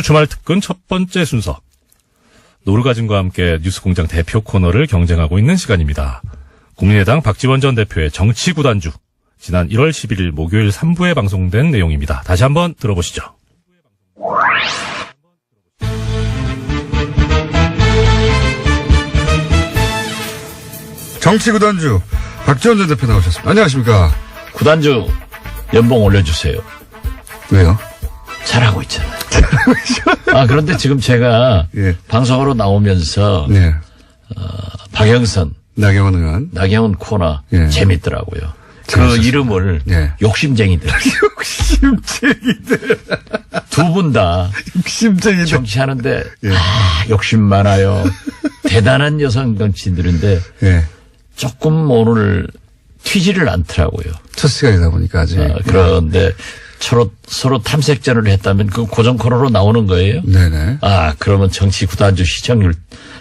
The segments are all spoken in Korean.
주말 특근 첫 번째 순서. 노르가즘과 함께 뉴스공장 대표 코너를 경쟁하고 있는 시간입니다. 국민의당 박지원 전 대표의 정치구단주. 지난 1월 11일 목요일 3부에 방송된 내용입니다. 다시 한번 들어보시죠. 정치구단주 박지원 전 대표 나오셨습니다. 안녕하십니까. 구단주 연봉 올려주세요. 왜요? 잘하고 있잖아요. 그런데 지금 제가 예. 방송으로 나오면서 네. 박영선, 나경원 코너 예. 재밌더라고요. 재밌었어요. 그 이름을 예. 욕심쟁이들. 욕심쟁이들. 두 분 다 욕심쟁이들. 정치하는데 예. 욕심 많아요. 대단한 여성 정치인들인데 예. 조금 오늘 튀지를 않더라고요. 첫 시간이다 보니까 아직. 그런데 서로 탐색전을 했다면 그 고정 코너로 나오는 거예요? 네네. 그러면 정치 구단주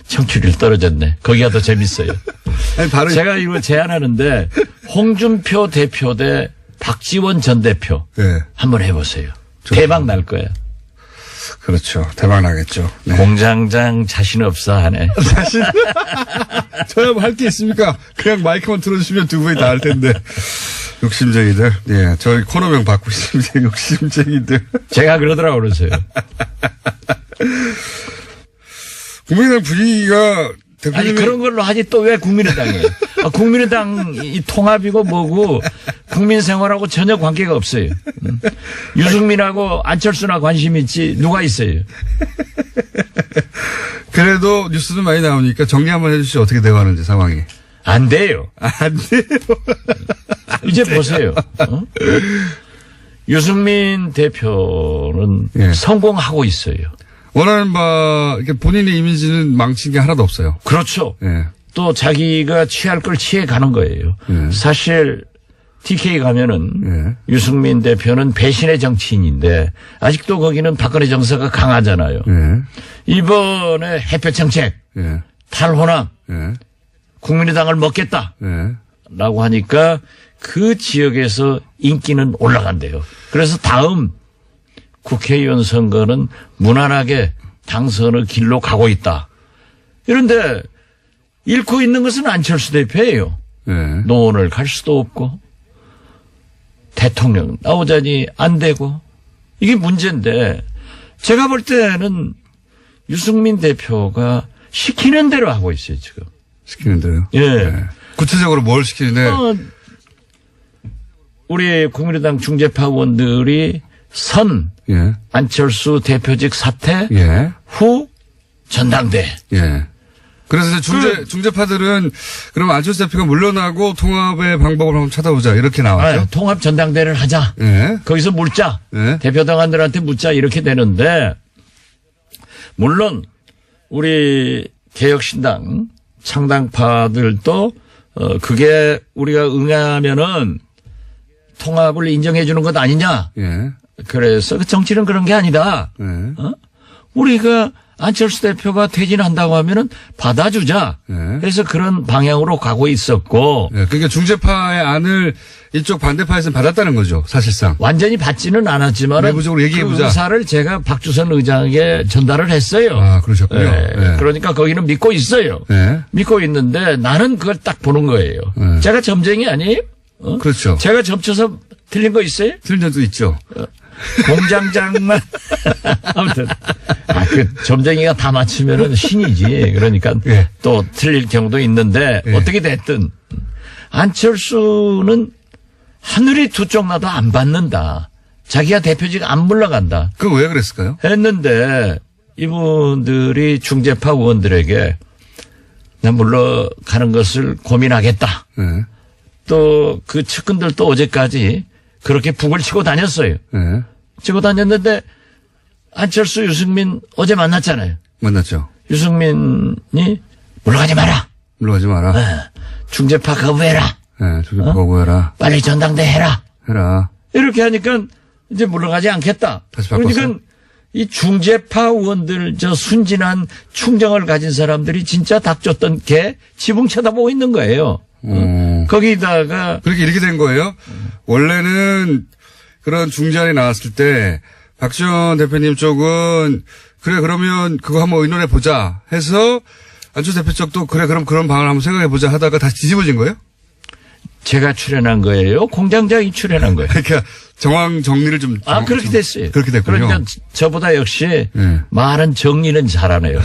청취율 떨어졌네. 거기가 더 재밌어요. 아니, 바로 제가 이거 제안하는데 홍준표 대표 대 박지원 전 대표 네. 한번 해보세요. 대박 날 거야. 그렇죠. 대박 나겠죠. 네. 공장장 자신 없어 하네. 사실 저야 뭐 할 게 있습니까? 그냥 마이크만 틀어주시면 두 분이 다 할 텐데. 욕심쟁이들. 예, 저희 코너명 받고 있습니다. 욕심쟁이들. 제가 그러더라고 그러세요. 국민의당 분위기가 대표님이 아니 그런 걸로 하지 또 왜 국민의당이에요? 국민의당 이 통합이고 뭐고 국민 생활하고 전혀 관계가 없어요. 유승민하고 안철수나 관심 있지 누가 있어요? 그래도 뉴스는 많이 나오니까 정리 한번 해주시죠. 어떻게 되어가는지 상황이. 안 돼요. 안 돼요. 이제 보세요. 유승민 대표는 예. 성공하고 있어요. 원하는 바, 이렇게 본인의 이미지는 망친 게 하나도 없어요. 그렇죠. 예. 또 자기가 취할 걸 취해 가는 거예요. 예. 사실 TK 가면은 유승민 대표는 배신의 정치인인데 아직도 거기는 박근혜 정서가 강하잖아요. 예. 이번에 햇볕 정책, 예. 탈호남, 예. 국민의당을 먹겠다. 예. 라고 하니까 그 지역에서 인기는 올라간대요. 그래서 다음 국회의원 선거는 무난하게 당선의 길로 가고 있다. 그런데 잃고 있는 것은 안철수 대표예요. 예. 노원을 갈 수도 없고 대통령 나오자니 안 되고 이게 문제인데 제가 볼 때는 유승민 대표가 시키는 대로 하고 있어요 지금. 시키는 대로. 예. 예. 구체적으로 뭘 시키는데? 우리 국민의당 중재파 의원들이 예. 안철수 대표직 사퇴 예. 후 전당대. 예. 그래서 이제 중재파들은 그럼 안철수 대표가 물러나고 통합의 방법을 한번 찾아보자 이렇게 나왔죠. 통합 전당대를 하자. 예. 거기서 묻자. 예. 대표당원들한테 묻자 이렇게 되는데 물론 우리 개혁신당 창당파들도 그게 우리가 응하면은 통합을 인정해 주는 것 아니냐. 예. 그래서 그 정치는 그런 게 아니다. 예. 우리가 안철수 대표가 퇴진한다고 하면은 받아주자. 예. 그래서 그런 방향으로 가고 있었고. 예. 그러니까 중재파의 안을 이쪽 반대파에서는 받았다는 거죠. 사실상. 완전히 받지는 않았지만 내부적으로 얘기해보자. 그 의사를 제가 박주선 의장에게 전달을 했어요. 아, 그러셨군요. 예. 예. 그러니까 거기는 믿고 있어요. 예. 믿고 있는데 나는 그걸 딱 보는 거예요. 예. 제가 점쟁이 아니에요? 그렇죠. 제가 점쳐서 틀린 거 있어요? 틀린 점도 있죠. 공장장만. 아무튼. 그 점쟁이가 다 맞추면은 신이지. 그러니까 예. 또 틀릴 경우도 있는데 예. 어떻게 됐든 안철수는 하늘이 두 쪽 나도 안 받는다. 자기가 대표직 안 물러간다. 그거 왜 그랬을까요? 했는데 이분들이 중재파 의원들에게 난 물러가는 것을 고민하겠다. 예. 또 그 측근들도 어제까지 그렇게 북을 치고 다녔어요. 예. 치고 다녔는데 안철수, 유승민 어제 만났잖아요. 만났죠. 유승민이 물러가지 마라. 물러가지 마라. 중재파 거부해라. 예. 중재파 거부해라. 빨리 전당대 해라. 해라. 이렇게 하니까 이제 물러가지 않겠다. 다시 바꿨어? 그러니까 이 중재파 의원들 저 순진한 충정을 가진 사람들이 진짜 닥쳤던 개 지붕 쳐다보고 있는 거예요. 거기다가 그렇게 이렇게 된 거예요. 원래는 그런 중재안이 나왔을 때 박지원 대표님 쪽은 그래 그러면 그거 한번 의논해 보자 해서 안철수 대표 쪽도 그래 그럼 그런 방안을 한번 생각해 보자 하다가 다시 뒤집어진 거예요? 제가 출연한 거예요? 공장장이 출연한 거예요? 그러니까 정황 정리를 좀 그렇게 됐어요. 그렇게 됐군요. 그러니까 저보다 역시 네. 말은 정리는 잘하네요.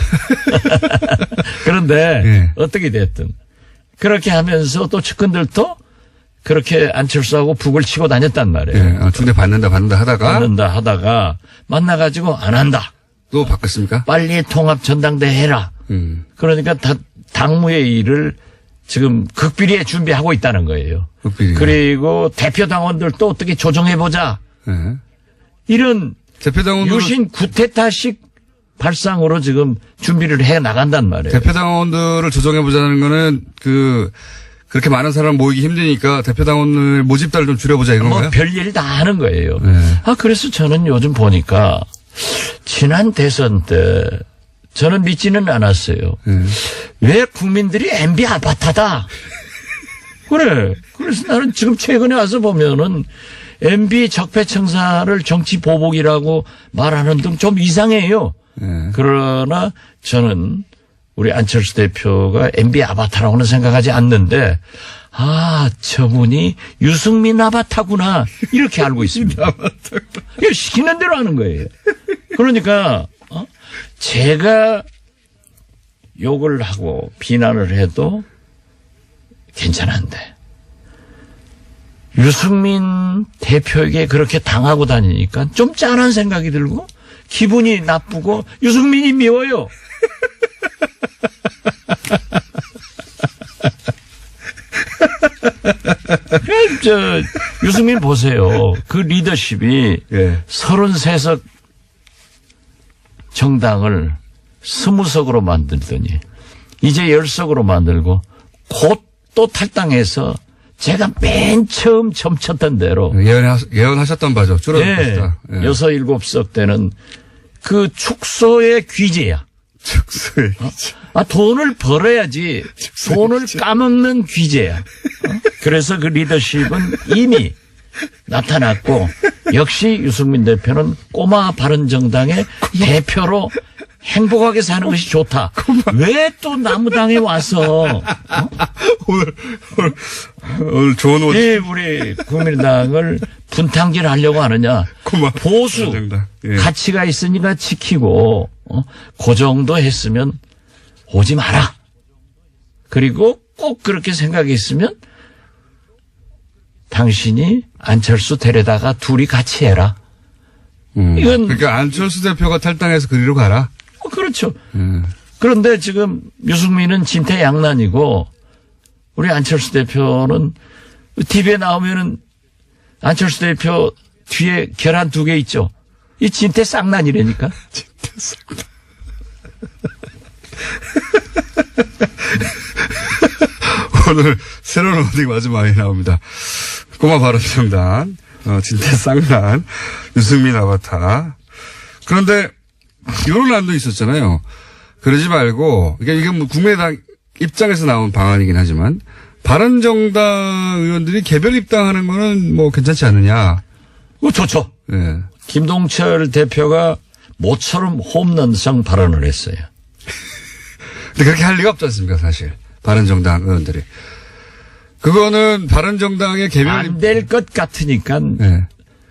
그런데 네. 어떻게 됐든 그렇게 하면서 또 측근들도 그렇게 안철수하고 북을 치고 다녔단 말이에요. 예, 중대 받는다 하다가 받는다 하다가 만나가지고 안 한다. 또 바꿨습니까? 빨리 통합 전당대회 해라. 그러니까 당무의 일을 지금 극비리에 준비하고 있다는 거예요. 극비리. 그리고 대표 당원들도 어떻게 조정해보자. 예. 네. 이런 대표당원들 유신 구테타식 발상으로 지금 준비를 해 나간단 말이에요. 대표당원들을 조정해 보자는 거는 그렇게 많은 사람 모이기 힘드니까 대표당원을 모집단을 좀 줄여보자 이건가요? 뭐 별일 다 하는 거예요. 네. 그래서 저는 요즘 보니까 지난 대선 때 저는 믿지는 않았어요. 왜 국민들이 MB 아바타다. 그래. 그래서 나는 지금 최근에 와서 보면은 MB 적폐청사를 정치 보복이라고 말하는 등 좀 이상해요. 그러나 저는 우리 안철수 대표가 MB 아바타라고는 생각하지 않는데 저분이 유승민 아바타구나 이렇게 알고 있습니다. 이거 시키는 대로 하는 거예요. 그러니까 제가 욕을 하고 비난을 해도 괜찮은데 유승민 대표에게 그렇게 당하고 다니니까 좀 짠한 생각이 들고 기분이 나쁘고 유승민이 미워요. 유승민 보세요. 그 리더십이 예. 33석 정당을 20석으로 만들더니 이제 10석으로 만들고 곧 또 탈당해서 제가 맨 처음 점쳤던 대로 예언하셨던 바죠. 줄어들 것이다. 예. 6, 7석 때는 그 축소의 귀재야. 축소의 돈을 벌어야지 돈을 까먹는 귀재야. 그래서 그 리더십은 이미 나타났고 역시 유승민 대표는 꼬마 바른정당의 대표로 행복하게 사는 것이 좋다. 왜 또 나무당에 와서 오늘 좋은 옷. 우리 국민당을 분탕질하려고 하느냐. 보수 바른정당. 예. 가치가 있으니까 지키고 그 정도 했으면 오지 마라. 그리고 꼭 그렇게 생각했으면 당신이 안철수 데려다가 둘이 같이 해라. 이건 그러니까 안철수 대표가 탈당해서 그리로 가라. 그렇죠. 그런데 지금 유승민은 진퇴양난이고 우리 안철수 대표는 TV에 나오면은 안철수 대표 뒤에 계란 2개 있죠. 이 진퇴쌍난이라니까. 진퇴쌍난. 오늘 새로운 어디가 아주 많이 나옵니다. 꼬마 바른정당, 진퇴쌍난, 유승민 아바타. 그런데 이런 안도 있었잖아요. 그러지 말고, 이게 뭐 국민의당 입장에서 나온 방안이긴 하지만, 바른정당 의원들이 개별 입당하는 거는 뭐 괜찮지 않느냐. 좋죠. 예. 김동철 대표가 모처럼 홈런성 발언을 했어요. 근데 그렇게 할 리가 없지 않습니까, 사실. 바른정당 의원들이. 그거는 바른정당의 개별 안 될 것 같으니까 예.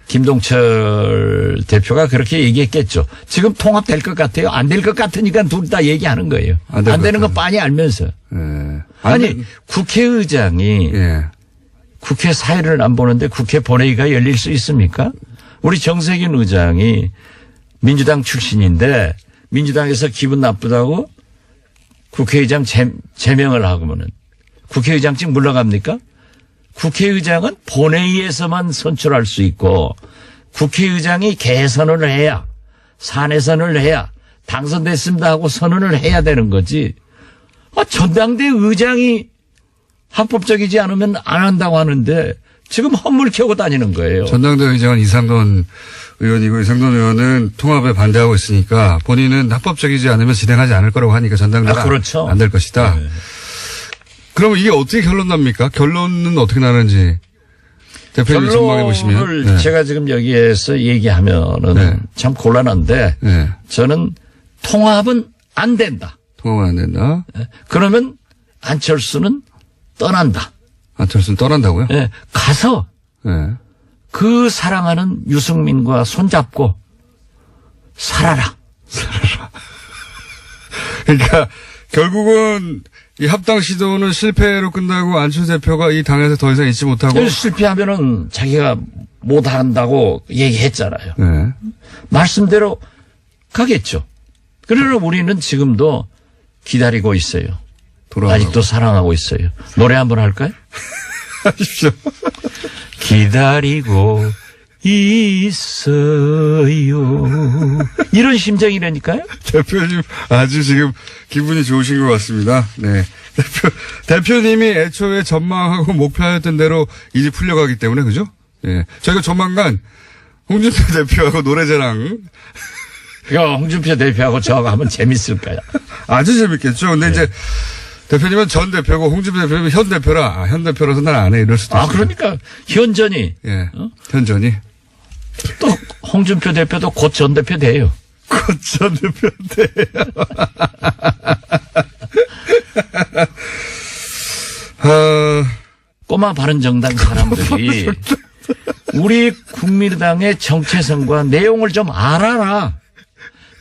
김동철 대표가 그렇게 얘기했겠죠. 지금 통합될 것 같아요. 안 될 것 같으니까 둘 다 얘기하는 거예요. 안 되는 건 빤히 알면서. 예. 아니 국회의장이 예. 국회 사회를 안 보는데 국회 본회의가 열릴 수 있습니까? 우리 정세균 의장이 민주당 출신인데 민주당에서 기분 나쁘다고 국회의장 제명을 하고는 국회의장직 물러갑니까? 국회의장은 본회의에서만 선출할 수 있고 국회의장이 개선을 해야 산해선을 해야 당선됐습니다 하고 선언을 해야 되는 거지. 전당대 의장이 합법적이지 않으면 안 한다고 하는데 지금 헛물 켜고 다니는 거예요. 전당대 의장은 이상돈 의원이고 이상돈 의원은 통합에 반대하고 있으니까 본인은 합법적이지 않으면 진행하지 않을 거라고 하니까 전당대가 그렇죠. 안 될 것이다. 네. 그러면 이게 어떻게 결론 납니까? 결론은 어떻게 나는지. 대표님 전망해 보시면. 결론을 네. 제가 지금 여기에서 얘기하면은 네. 참 곤란한데 네. 저는 통합은 안 된다. 통합은 안 된다. 그러면 안철수는 떠난다. 안철수는 떠난다고요? 예, 가서 네. 그 사랑하는 유승민과 손잡고 살아라. 그러니까 결국은 이 합당 시도는 실패로 끝나고 안철수 대표가 이 당에서 더 이상 있지 못하고. 실패하면은 자기가 못한다고 얘기했잖아요. 네. 말씀대로 가겠죠. 그러나 우리는 지금도 기다리고 있어요. 돌아가고. 아직도 사랑하고 있어요. 노래 한번 할까요? 하십시오. 기다리고 있어요. 이런 심정이라니까요. 대표님 아주 지금 기분이 좋으신 것 같습니다. 네. 대표님이 애초에 전망하고 목표하였던 대로 일이 풀려가기 때문에 그죠? 예. 저희가 조만간 홍준표 대표하고 노래자랑 이거 홍준표 대표하고 저하고 하면 재밌을까요? 아주 재밌겠죠. 근데 이제 대표님은 전 대표고 홍준표 대표님은 현 대표라. 현 대표라서 난 안 해. 이럴 수도 있어요. 그러니까 현전이 예. 현전이. 또 홍준표 대표도 곧 전 대표 돼요. 곧 전 대표인데. 꼬마 바른정당 사람들이 우리 국민의당의 정체성과 내용을 좀 알아라.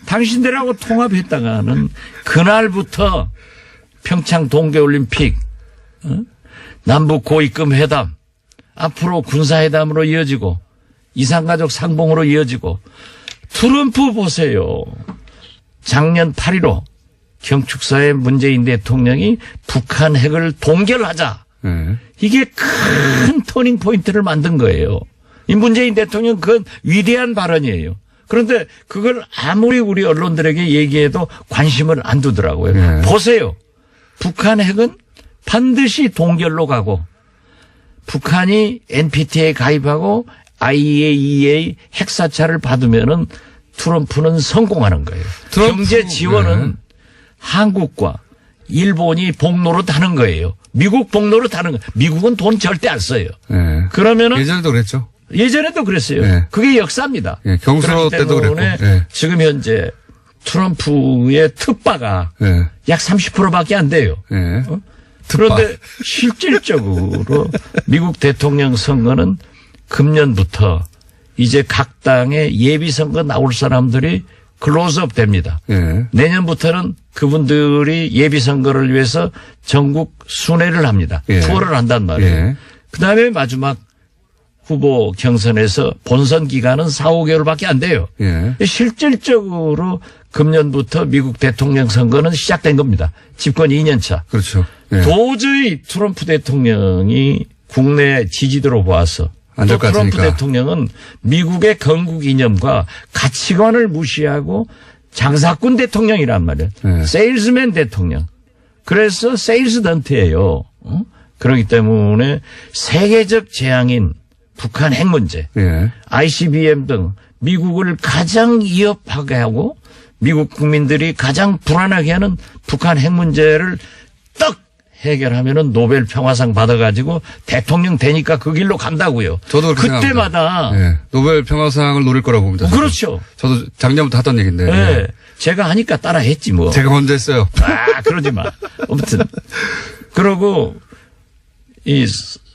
당신들하고 통합했다가는 그날부터 평창 동계올림픽, 남북 고위급 회담, 앞으로 군사회담으로 이어지고 이산가족 상봉으로 이어지고 트럼프 보세요. 작년 8.15 경축사에 문재인 대통령이 북한 핵을 동결하자. 네. 이게 큰 터닝 포인트를 만든 거예요. 이 문재인 대통령 그건 위대한 발언이에요. 그런데 그걸 아무리 우리 언론들에게 얘기해도 관심을 안 두더라고요. 네. 보세요. 북한 핵은 반드시 동결로 가고 북한이 NPT에 가입하고 IAEA 핵사찰을 받으면은 트럼프는 성공하는 거예요. 경제 지원은 한국과 일본이 복노릇 하는 거예요. 미국 복노릇 하는 거예요. 미국은 돈 절대 안 써요. 네. 그러면은 예전에도 그랬죠. 예전에도 그랬어요. 네. 그게 역사입니다. 예, 경수로 그렇기 때도 때문에 그랬고. 예. 지금 현재 트럼프의 특바가 예. 약 30%밖에 안 돼요. 예. 그런데 실질적으로 미국 대통령 선거는 금년부터 이제 각 당의 예비 선거 나올 사람들이 클로즈업 됩니다. 예. 내년부터는 그분들이 예비 선거를 위해서 전국 순회를 합니다. 예. 투어를 한단 말이에요. 예. 그다음에 마지막 후보 경선에서 본선 기간은 4, 5개월밖에 안 돼요. 예. 실질적으로 금년부터 미국 대통령 선거는 시작된 겁니다. 집권 2년 차. 그렇죠. 예. 도저히 트럼프 대통령이 국내 지지도로 봐서 안 될 또 것 트럼프 같으니까. 대통령은 미국의 건국 이념과 가치관을 무시하고 장사꾼 대통령이란 말이에요. 네. 세일즈맨 대통령. 그래서 세일즈던트예요. 그렇기 때문에 세계적 재앙인 북한 핵 문제, 예. ICBM 등 미국을 가장 위협하게 하고 미국 국민들이 가장 불안하게 하는 북한 핵 문제를 딱 해결하면은 노벨 평화상 받아가지고 대통령 되니까 그 길로 간다고요. 저도 그렇게 그때마다 생각합니다. 예. 노벨 평화상을 노릴 거라고 봅니다. 저도. 그렇죠. 저도 작년부터 하던 얘기인데. 예. 예. 제가 하니까 따라 했지 뭐. 제가 먼저 했어요. 그러지 마. 아무튼 그러고 이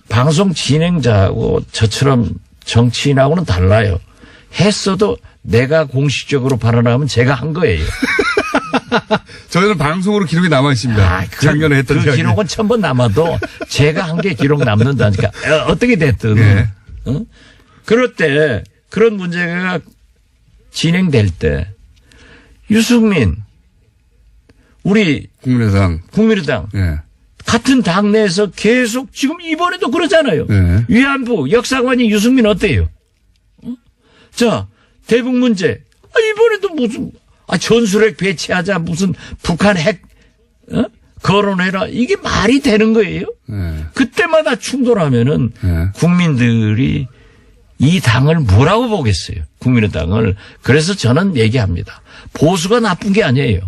방송 진행자하고 저처럼 정치인하고는 달라요. 했어도 내가 공식적으로 발언하면 제가 한 거예요. 저희는 방송으로 기록이 남아 있습니다. 작년에 했던 그 이야기. 기록은 1000번 남아도 제가 한 게 기록 남는다니까. 어떻게 됐든. 예. 그럴 때 그런 문제가 진행될 때 유승민 우리 국민의당 예. 같은 당내에서 계속 지금 이번에도 그러잖아요. 네. 위안부 역사관이 유승민 어때요? 자, 대북 문제. 이번에도 무슨 전술핵 배치하자 무슨 북한 핵 거론해라. 이게 말이 되는 거예요? 네. 그때마다 충돌하면은 네. 국민들이 이 당을 뭐라고 보겠어요? 국민의당을. 그래서 저는 얘기합니다. 보수가 나쁜 게 아니에요.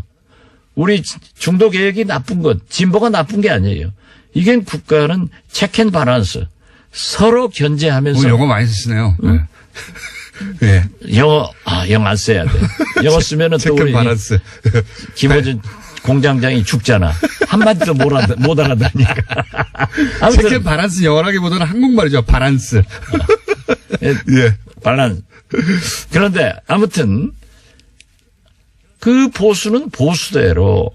우리 중도 개혁이 나쁜 것, 진보가 나쁜 게 아니에요. 이게 국가는 체크 앤 밸런스, 서로 견제하면서 영어 많이 쓰시네요. 네. 예. 영어 안 써야 돼. 영어 쓰면은 또 체크 우리 바란스. 김호준 공장장이 죽잖아. 한마디도 못 알아다니까. 체크 아무튼 바란스 영어라기보다는 한국말이죠. 바란스. 예. 반란. 그런데 아무튼 그 보수는 보수대로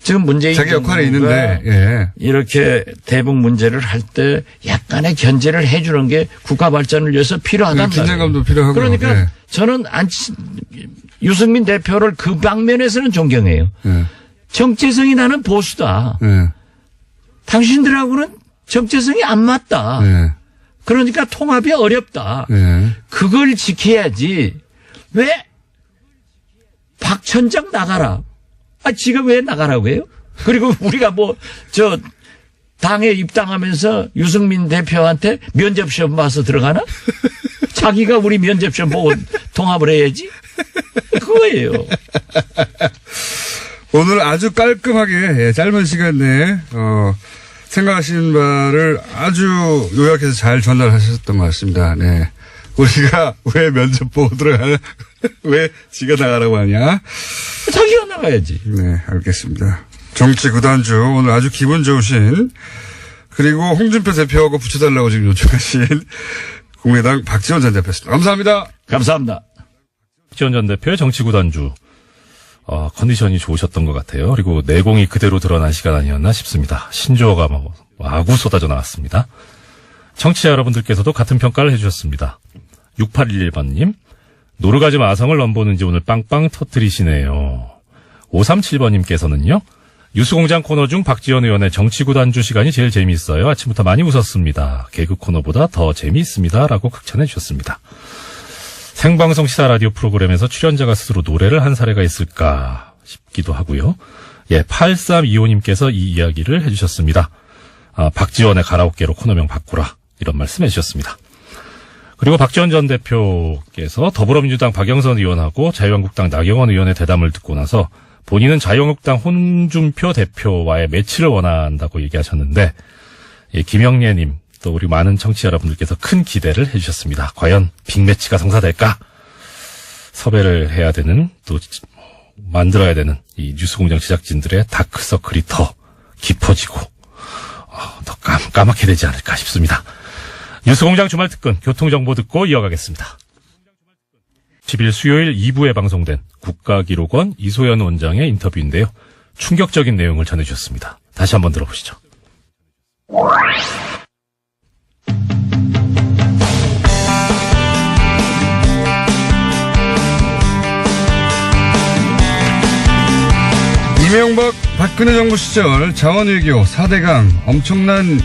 지금 문재인 자기 역할이 정부가 있는데, 예. 이렇게 대북 문제를 할 때 약간의 견제를 해주는 게 국가 발전을 위해서 필요하단 말이에요. 긴장감도 필요하고요. 그러니까 예. 저는 유승민 대표를 그 방면에서는 존경해요. 예. 정체성이 나는 보수다. 예. 당신들하고는 정체성이 안 맞다. 예. 그러니까 통합이 어렵다. 예. 그걸 지켜야지. 왜 박 천장 나가라. 지가 왜 나가라고 해요? 그리고 우리가 당에 입당하면서 유승민 대표한테 면접시험 봐서 들어가나? 자기가 우리 면접시험 보고 통합을 해야지? 그거예요. 오늘 아주 깔끔하게, 짧은 시간 내에, 생각하시는 바를 아주 요약해서 잘 전달하셨던 것 같습니다. 네. 우리가 왜 면접 보고 들어가냐? 왜 지가 나가라고 하냐? 자기가 나가야지. 네, 알겠습니다. 정치 구단주, 오늘 아주 기분 좋으신, 그리고 홍준표 대표하고 붙여달라고 지금 요청하신 국민의당 박지원 전 대표였습니다. 감사합니다. 감사합니다. 박지원 전 대표의 정치구단주. 컨디션이 좋으셨던 것 같아요. 그리고 내공이 그대로 드러난 시간 아니었나 싶습니다. 신조어가 마구 쏟아져 나왔습니다. 청취자 여러분들께서도 같은 평가를 해주셨습니다. 6811번님, 노르가즘 아성을 넘보는지 오늘 빵빵 터뜨리시네요. 537번님께서는요, 뉴스공장 코너 중 박지원 의원의 정치구단주 시간이 제일 재미있어요. 아침부터 많이 웃었습니다. 개그 코너보다 더 재미있습니다. 라고 극찬해 주셨습니다. 생방송 시사 라디오 프로그램에서 출연자가 스스로 노래를 한 사례가 있을까 싶기도 하고요. 8325님께서 이 이야기를 해주셨습니다. 박지원의 가라오케로 코너명 바꾸라. 이런 말씀 해주셨습니다. 그리고 박지원 전 대표께서 더불어민주당 박영선 의원하고 자유한국당 나경원 의원의 대담을 듣고 나서 본인은 자유한국당 홍준표 대표와의 매치를 원한다고 얘기하셨는데, 김영래님 또 우리 많은 청취자 여러분들께서 큰 기대를 해주셨습니다. 과연 빅매치가 성사될까? 섭외를 해야 되는, 또 만들어야 되는 이 뉴스공장 제작진들의 다크서클이 더 깊어지고 더 까맣게 되지 않을까 싶습니다. 뉴스공장 주말 특근 교통정보 듣고 이어가겠습니다. 10일 수요일 2부에 방송된 국가기록원 이소연 원장의 인터뷰인데요. 충격적인 내용을 전해주셨습니다. 다시 한번 들어보시죠. 이명박 박근혜 정부 시절 자원외교 4대강 엄청난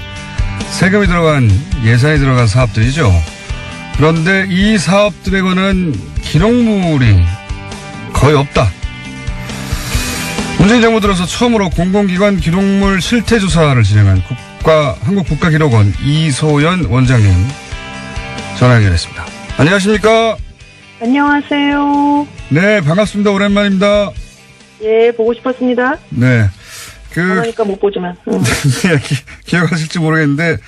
세금이 들어간 예산이 들어간 사업들이죠. 그런데 이 사업들에 관한 기록물이 거의 없다. 문재인 정부 들어서 처음으로 공공기관 기록물 실태조사를 진행한 한국국가기록원 이소연 원장님 전화 연결했습니다. 안녕하십니까? 안녕하세요. 네, 반갑습니다. 오랜만입니다. 예, 보고 싶었습니다. 네. 그러니까 못 보지만. 기억하실지 모르겠는데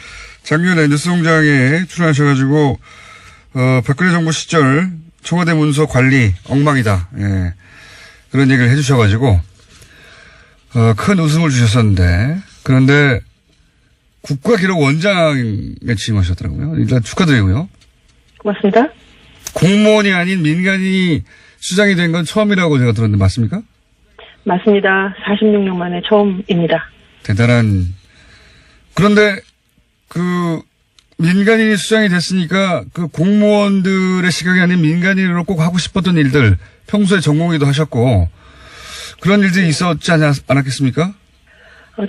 작년에 뉴스공장에 출연하셔가지고 박근혜 정부 시절 청와대 문서 관리 엉망이다. 예. 그런 얘기를 해주셔가지고 큰 웃음을 주셨었는데, 그런데 국가기록원장에 취임하셨더라고요. 일단 축하드리고요. 고맙습니다. 공무원이 아닌 민간인이 수장이 된 건 처음이라고 제가 들었는데 맞습니까? 맞습니다. 46년 만에 처음입니다. 대단한. 그런데 민간인이 수장이 됐으니까 그 공무원들의 시각이 아닌 민간인으로 꼭 하고 싶었던 일들, 평소에 전공의도 하셨고 그런 일들이 있었지 않았겠습니까?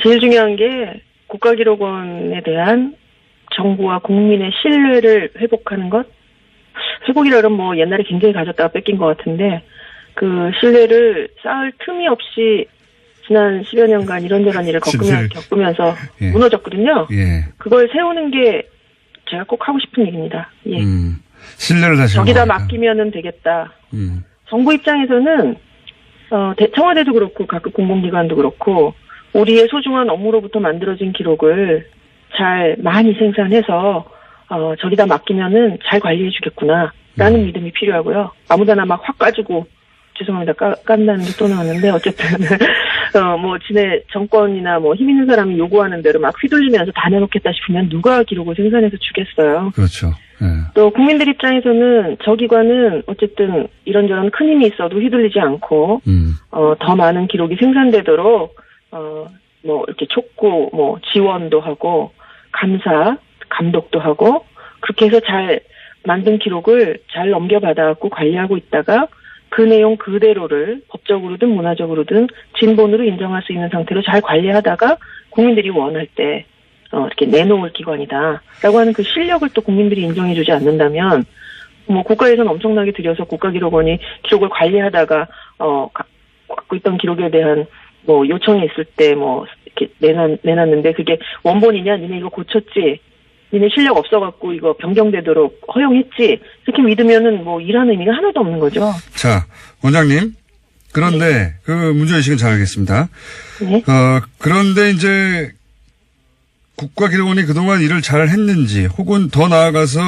제일 중요한 게 국가기록원에 대한 정부와 국민의 신뢰를 회복하는 것. 회복이라 그러면 옛날에 굉장히 가졌다가 뺏긴 것 같은데, 그 신뢰를 쌓을 틈이 없이 지난 10여 년간 이런저런 일을 겪으면서 예. 무너졌거든요. 예. 그걸 세우는 게 제가 꼭 하고 싶은 일입니다. 예. 신뢰를 다시 저기다 맡기면은 되겠다. 정부 입장에서는 청와대도 그렇고 각급 공공기관도 그렇고 우리의 소중한 업무로부터 만들어진 기록을 잘 많이 생산해서 저기다 맡기면은 잘 관리해 주겠구나라는 믿음이 필요하고요. 아무데나 막 확 까지고 죄송합니다. 깐다는 게 또 나왔는데 어쨌든 뭐 지네 정권이나 뭐 힘 있는 사람이 요구하는 대로 막 휘둘리면서 다 내놓겠다 싶으면 누가 기록을 생산해서 주겠어요. 그렇죠. 예. 또 국민들 입장에서는 저 기관은 어쨌든 이런저런 큰 힘이 있어도 휘둘리지 않고 더 많은 기록이 생산되도록 뭐 이렇게 촉구 뭐 지원도 하고 감사 감독도 하고 그렇게 해서 잘 만든 기록을 잘 넘겨받아갖고 관리하고 있다가 그 내용 그대로를 법적으로든 문화적으로든 진본으로 인정할 수 있는 상태로 잘 관리하다가 국민들이 원할 때 이렇게 내놓을 기관이다라고 하는 그 실력을 또 국민들이 인정해주지 않는다면 뭐 국가에서는 엄청나게 들여서 국가기록원이 기록을 관리하다가 갖고 있던 기록에 대한 뭐 요청이 있을 때 뭐 이렇게 내놨는데 그게 원본이냐 니네 이거 고쳤지 니네 실력 없어갖고 이거 변경되도록 허용했지 이렇게 믿으면은 뭐 일하는 의미가 하나도 없는 거죠. 자, 원장님. 그런데 그 문제의식은 잘 알겠습니다. 네. 그런데 이제 국가기록원이 그동안 일을 잘 했는지 혹은 더 나아가서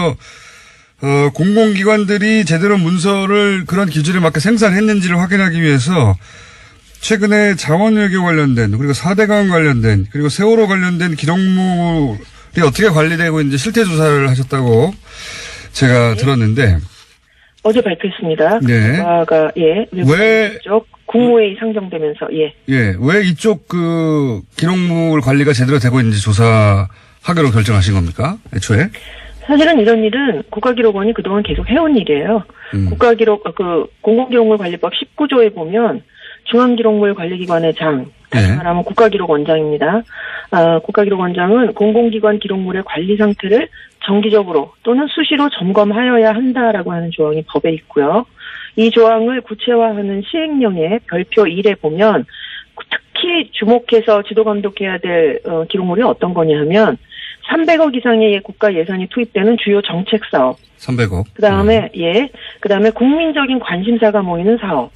공공기관들이 제대로 문서를 그런 기준에 맞게 생산했는지를 확인하기 위해서 최근에 자원외교 관련된 그리고 4대강 관련된 그리고 세월호 관련된 기록물이 어떻게 관리되고 있는지 실태 조사를 하셨다고 제가 들었는데 어제 발표했습니다. 네. 국가가 왜 쪽 국무회의 상정되면서 왜 이쪽 그 기록물 관리가 제대로 되고 있는지 조사하기로 결정하신 겁니까? 애초에? 사실은 이런 일은 국가기록원이 그동안 계속 해온 일이에요. 공공기록물관리법 19조에 보면 중앙기록물관리기관의 장, 다시 네. 말하면 국가기록원장입니다. 국가기록원장은 공공기관 기록물의 관리 상태를 정기적으로 또는 수시로 점검하여야 한다라고 하는 조항이 법에 있고요. 이 조항을 구체화하는 시행령의 별표 1에 보면 특히 주목해서 지도감독해야 될 기록물이 어떤 거냐 하면 300억 이상의 국가 예산이 투입되는 주요 정책 사업. 300억. 그다음에 그다음에 국민적인 관심사가 모이는 사업.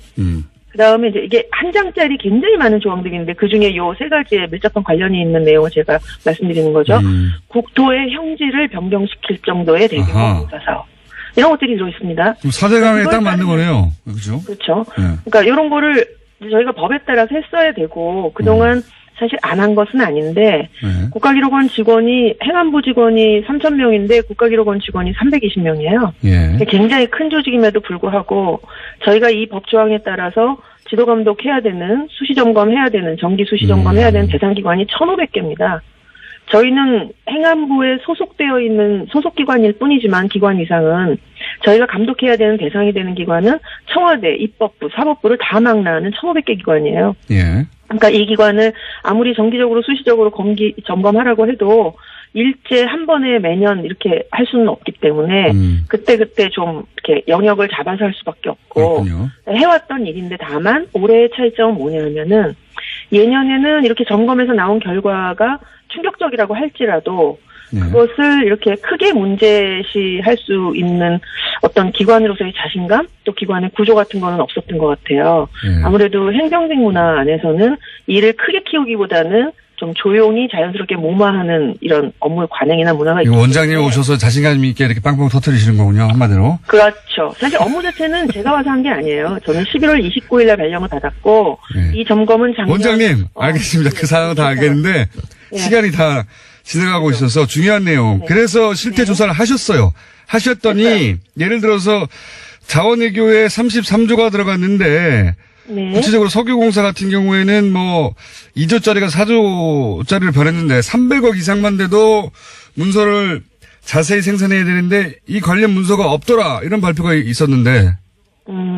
그다음에 이제 이게 한 장짜리 굉장히 많은 조항들이 있는데 그중에 요 세 가지에 밀접한 관련이 있는 내용을 제가 말씀드리는 거죠. 국토의 형질을 변경시킬 정도의 대규모 공사 사업. 이런 것들이 들어있습니다. 그럼 4대강에 딱 맞는 거네요. 그렇죠? 그렇죠. 네. 그러니까 이런 거를 저희가 법에 따라서 했어야 되고 그동안 사실 안 한 것은 아닌데 네. 국가기록원 직원이 행안부 직원이 3,000명인데 국가기록원 직원이 320명이에요. 예. 굉장히 큰 조직임에도 불구하고 저희가 이 법조항에 따라서 지도감독해야 되는 수시점검해야 되는 정기 수시점검해야 되는 대상기관이 1,500개입니다. 저희는 행안부에 소속되어 있는 소속기관일 뿐이지만 기관 이상은 저희가 감독해야 되는 대상이 되는 기관은 청와대, 입법부, 사법부를 다 망라하는 1,500개 기관이에요. 예. 그러니까 이 기관을 아무리 정기적으로 수시적으로 점검하라고 해도 일제 한 번에 매년 이렇게 할 수는 없기 때문에 그때 좀 이렇게 영역을 잡아서 할 수밖에 없고 그렇군요. 해왔던 일인데 다만 올해의 차이점은 뭐냐면은 예년에는 이렇게 점검에서 나온 결과가 충격적이라고 할지라도 네. 그것을 이렇게 크게 문제시할 수 있는 어떤 기관으로서의 자신감 또 기관의 구조 같은 거는 없었던 것 같아요. 네. 아무래도 행정직 문화 안에서는 일을 크게 키우기보다는 좀 조용히 자연스럽게 무마하는 이런 업무 관행이나 문화가 있기 원장님 때문에. 오셔서 자신감 있게 이렇게 빵빵 터뜨리시는 거군요. 한마디로. 그렇죠. 사실 업무 자체는 제가 와서 한 게 아니에요. 저는 11월 29일 날 발령을 받았고 네. 이 점검은 작년 원장님 알겠습니다. 그 상황은 다 알겠는데 시간이 다 지나가고 있어서 중요한 내용. 그래서 실태 조사를 하셨어요. 하셨더니 예를 들어서 자원외교에 33조가 들어갔는데 네. 구체적으로 석유공사 같은 경우에는 뭐 2조짜리가 4조짜리를 변했는데 300억 이상만 돼도 문서를 자세히 생산해야 되는데 이 관련 문서가 없더라 이런 발표가 있었는데.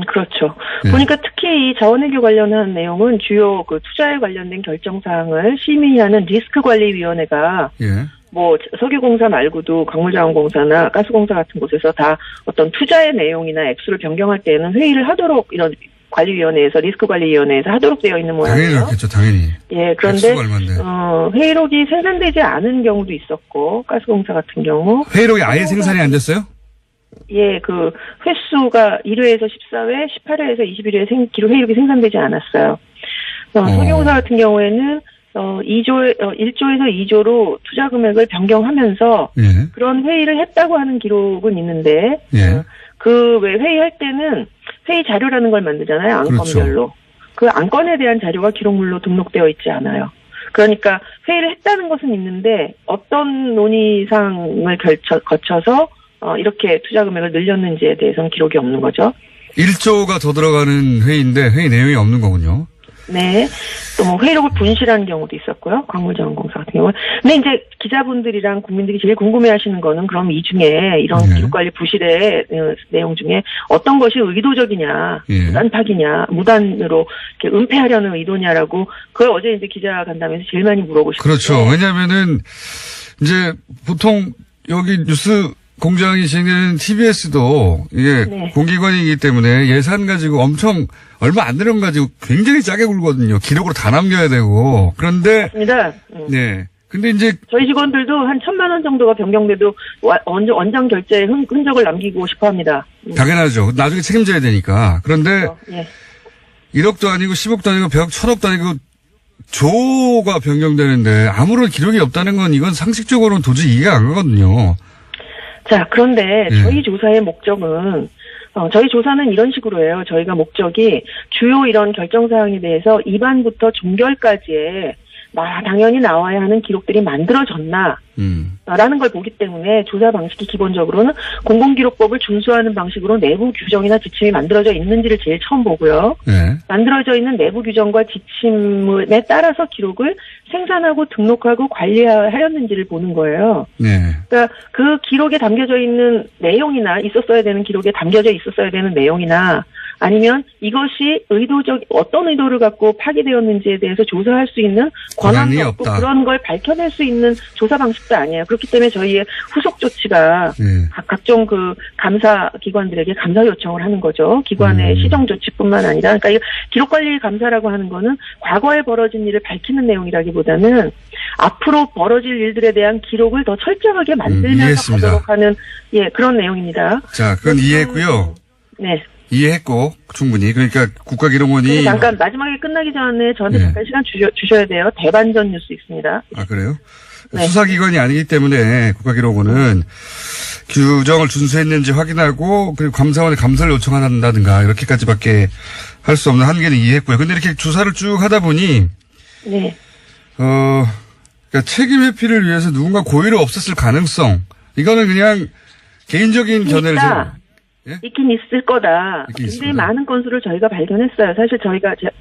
그렇죠. 네. 보니까 특히 이 자원외교 관련한 내용은 주요 그 투자에 관련된 결정사항을 심의하는 리스크관리위원회가 예. 뭐 석유공사 말고도 광물자원공사나 가스공사 같은 곳에서 다 어떤 투자의 내용이나 액수를 변경할 때에는 회의를 하도록 이런 관리위원회에서 리스크관리위원회에서 하도록 되어 있는 당연히 모양이에요. 그렇겠죠. 당연히. 예, 그런데 액수가 얼마인데. 회의록이 생산되지 않은 경우도 있었고 가스공사 같은 경우 회의록이 아예 생산이 안 됐어요? 예, 그 횟수가 1회에서 14회, 18회에서 21회 회의록이 생산되지 않았어요. 석유공사 같은 경우에는 1조에서 2조로 투자 금액을 변경하면서 예. 그런 회의를 했다고 하는 기록은 있는데 예. 그 왜 회의할 때는 회의 자료라는 걸 만들잖아요. 안건별로. 그 안건에 대한 자료가 기록물로 등록되어 있지 않아요. 그러니까 회의를 했다는 것은 있는데 어떤 논의상을 거쳐서 이렇게 투자 금액을 늘렸는지에 대해서는 기록이 없는 거죠. 1조가 더 들어가는 회의인데 회의 내용이 없는 거군요. 네. 또 뭐 회의록을 분실한 경우도 있었고요. 광물자원공사 같은 경우는. 근데 이제 기자분들이랑 국민들이 제일 궁금해하시는 거는 그럼 이 중에 이런 네. 기록관리 부실의 내용 중에 어떤 것이 의도적이냐, 예. 무단파기냐, 무단으로 이렇게 은폐하려는 의도냐라고 그걸 어제 이제 기자 간담회에서 제일 많이 물어보셨어요. 그렇죠. 왜냐면은 이제 보통 여기 뉴스 공장이 진행되는 TBS도 이게 네. 공기관이기 때문에 예산 가지고 엄청 얼마 안 되는 거 가지고 굉장히 짜게 굴거든요. 기록으로 다 남겨야 되고. 그런데 맞습니다. 네. 근데 이제 저희 직원들도 한 1,000만 원 정도가 변경돼도 원장 결제에 흔적을 남기고 싶어 합니다. 당연하죠. 나중에 책임져야 되니까. 그런데 예. 1억도 아니고 10억도 아니고 100억, 1000억도 아니고 조가 변경되는데 아무런 기록이 없다는 건 이건 상식적으로는 도저히 이해가 안 가거든요. 자, 그런데 예. 저희 조사의 목적은 저희 조사는 이런 식으로 해요. 저희가 목적이 주요 이런 결정사항에 대해서 입안부터 종결까지의 당연히 나와야 하는 기록들이 만들어졌나 라는 걸 보기 때문에 조사 방식이 기본적으로는 공공기록법을 준수하는 방식으로 내부 규정이나 지침이 만들어져 있는지를 제일 처음 보고요. 네. 만들어져 있는 내부 규정과 지침에 따라서 기록을 생산하고 등록하고 관리하였는지를 보는 거예요. 네. 그러니까 그 기록에 담겨져 있는 내용이나 있었어야 되는 기록에 담겨져 있었어야 되는 내용이나 아니면 이것이 어떤 의도를 갖고 파기되었는지에 대해서 조사할 수 있는 권한도 권한이 없고 없다. 그런 걸 밝혀낼 수 있는 조사 방식도 아니에요. 그렇기 때문에 저희의 후속 조치가 네. 각종 그 감사 기관들에게 감사 요청을 하는 거죠. 기관의 시정 조치뿐만 아니라, 그러니까 이 기록관리 감사라고 하는 거는 과거에 벌어진 일을 밝히는 내용이라기보다는 앞으로 벌어질 일들에 대한 기록을 더 철저하게 만들면서 이해했습니다. 가도록 하는 그런 내용입니다. 자, 그건 이해했고요. 네. 이해했고 충분히. 그러니까 국가기록원이 잠깐 마지막에 끝나기 전에 저한테 네. 잠깐 시간 주셔야 돼요. 대반전 뉴스 있습니다. 아, 그래요? 네. 수사기관이 아니기 때문에 국가기록원은 규정을 준수했는지 확인하고 그리고 감사원에 감사를 요청한다든가 이렇게까지밖에 할 수 없는 한계는 이해했고요. 근데 이렇게 조사를 쭉 하다 보니 네. 그러니까 책임 회피를 위해서 누군가 고의를 없앴을 가능성 이거는 그냥 개인적인 견해를 있긴 있을 거다. 있긴 굉장히 있습니다. 많은 건수를 저희가 발견했어요. 사실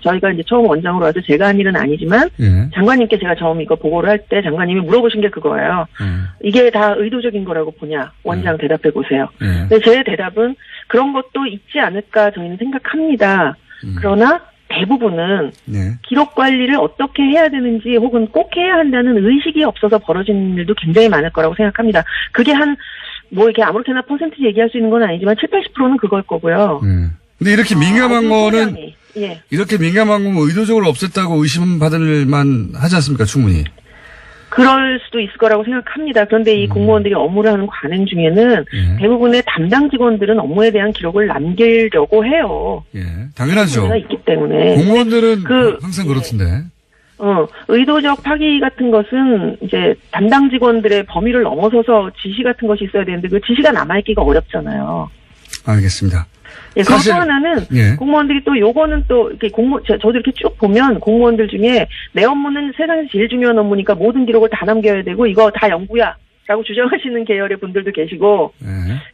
저희가 이제 처음 원장으로 와서 제가 한 일은 아니지만 예. 장관님께 제가 처음 이거 보고를 할 때 장관님이 물어보신 게 그거예요. 이게 다 의도적인 거라고 보냐? 원장 대답해 보세요. 예. 근데 제 대답은 그런 것도 있지 않을까 저희는 생각합니다. 그러나 대부분은 네. 기록 관리를 어떻게 해야 되는지 혹은 꼭 해야 한다는 의식이 없어서 벌어지는 일도 굉장히 많을 거라고 생각합니다. 그게 이렇게 아무렇게나 퍼센트 얘기할 수 있는 건 아니지만 70-80%는 그걸 거고요. 근데 이렇게 민감한 거는 예. 이렇게 민감한 건 의도적으로 없앴다고 의심받을 만 하지 않습니까? 충분히. 그럴 수도 있을 거라고 생각합니다. 그런데 이 공무원들이 업무를 하는 관행 중에는 대부분의 담당 직원들은 업무에 대한 기록을 남기려고 해요. 예. 당연하죠. 문제가 있기 때문에. 공무원들은 항상 그렇던데. 의도적 파기 같은 것은 이제 담당 직원들의 범위를 넘어서서 지시 같은 것이 있어야 되는데 그 지시가 남아있기가 어렵잖아요. 알겠습니다. 예, 그리고 사실- 또 하나는 예. 공무원들이 또 요거는 또 이렇게 저도 이렇게 쭉 보면 공무원들 중에 내 업무는 세상에서 제일 중요한 업무니까 모든 기록을 다 남겨야 되고 이거 다 연구야. 라고 주장하시는 계열의 분들도 계시고 예.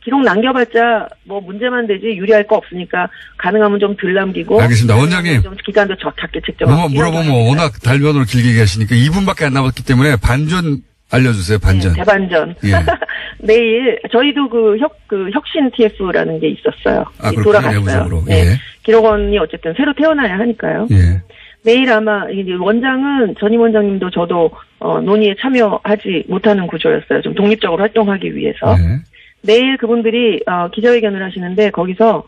기록 남겨봤자 뭐 문제만 되지 유리할 거 없으니까 가능하면 좀 덜 남기고 알겠습니다. 원장님. 좀 기간도 작게 책정하고 너무 물어보면 워낙 달변으로 길게 얘기하시니까 2분밖에 안 남았기 때문에 반전 알려주세요. 반전. 대반전. 예. 내일 저희도 그 혁신 TF라는 게 있었어요. 아, 그렇군요. 돌아갔어요. 내부적으로. 네. 예. 기록원이 어쨌든 새로 태어나야 하니까요. 예. 내일 아마 이제 원장은 전임 원장님도 저도 논의에 참여하지 못하는 구조였어요. 좀 독립적으로 활동하기 위해서. 예. 내일 그분들이 기자회견을 하시는데 거기서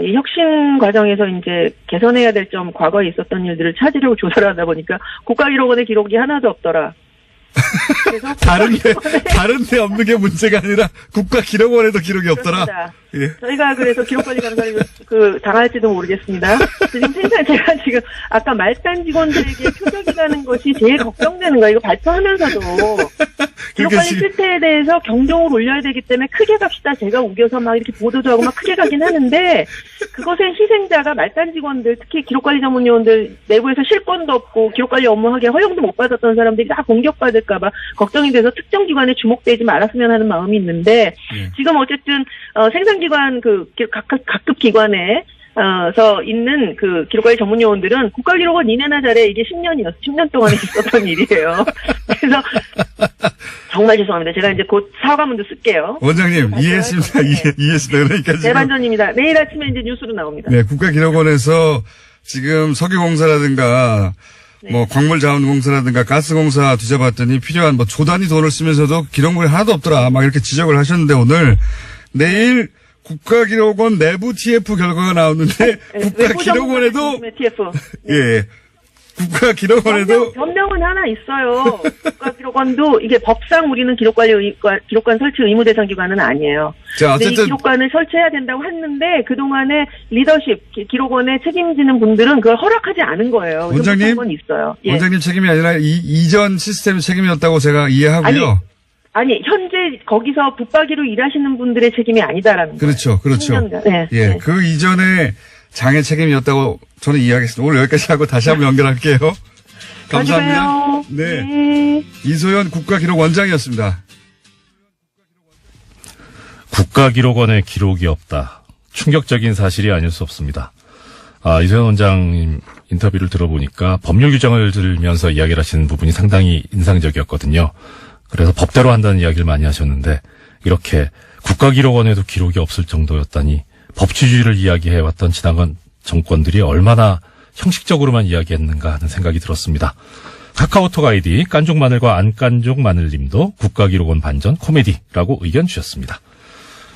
이 혁신 과정에서 이제 개선해야 될 점 과거에 있었던 일들을 찾으려고 조사를 하다 보니까 국가기록원의 기록이 하나도 없더라. 그래서 다른 데 없는 게 문제가 아니라 국가기록원에도 기록이 없더라. 그렇습니다. 예. 저희가 그래서 기록관리 감사를 당할지도 모르겠습니다. 지금 제가 지금 아까 말단 직원들에게 표적이 가는 것이 제일 걱정되는 거예요. 이거 발표하면서도 기록관리 실태에 대해서 경종을 울려야 되기 때문에 크게 갑시다. 제가 우겨서 막 이렇게 보도도 하고 막 크게 가긴 하는데 그것의 희생자가 말단 직원들, 특히 기록관리 전문요원들, 내부에서 실권도 없고 기록관리 업무하기에 허용도 못 받았던 사람들이 다 공격받을까 봐 걱정이 돼서 특정 기관에 주목되지 말았으면 하는 마음이 있는데 지금 어쨌든 생산기관 각급 기관에 서 있는 그 기록관리 전문 요원들은 국가기록원 이내나 잘해 이게 10년 동안에 있었던 일이에요. 그래서 정말 죄송합니다. 제가 이제 곧 사과문도 쓸게요. 원장님 이해했습니다. 이해했습니다. 그러니까 지금 대반전입니다. 내일 아침에 이제 뉴스로 나옵니다. 네, 국가기록원에서 지금 석유공사라든가 뭐 광물자원공사라든가 가스공사 뒤져봤더니 필요한 뭐 조단위 돈을 쓰면서도 기록물이 하나도 없더라. 막 이렇게 지적을 하셨는데 내일 국가기록원 내부 TF 결과가 나오는데 국가기록원에도 TF. 예. 국가기록원에도 변명은 하나 있어요. 국가기록원도 이게 법상 우리는 기록관 설치 의무 대상 기관은 아니에요. 자, 어쨌든 근데 이 기록관을 설치해야 된다고 했는데 그동안에 리더십 기록원에 책임지는 분들은 그걸 허락하지 않은 거예요. 원장님 건 있어요. 예. 원장님 책임이 아니라 이전 시스템 책임이었다고 제가 이해하고요. 아니 현재 거기서 붙박이로 일하시는 분들의 책임이 아니다라는 거예요. 그렇죠. 네. 예, 네. 그 이전에 장의 책임이었다고 저는 이해하겠습니다. 오늘 여기까지 하고 다시 한번 연결할게요. 감사합니다. 네. 이소연 국가기록원장이었습니다. 국가기록원에 기록이 없다. 충격적인 사실이 아닐 수 없습니다. 이소연 원장님 인터뷰를 들어보니까 법률 규정을 들면서 이야기를 하시는 부분이 상당히 인상적이었거든요. 그래서 법대로 한다는 이야기를 많이 하셨는데 이렇게 국가기록원에도 기록이 없을 정도였다니 법치주의를 이야기해왔던 지난 정권들이 얼마나 형식적으로만 이야기했는가 하는 생각이 들었습니다. 카카오톡 아이디 깐족마늘과 안깐족마늘님도 국가기록원 반전 코미디라고 의견 주셨습니다.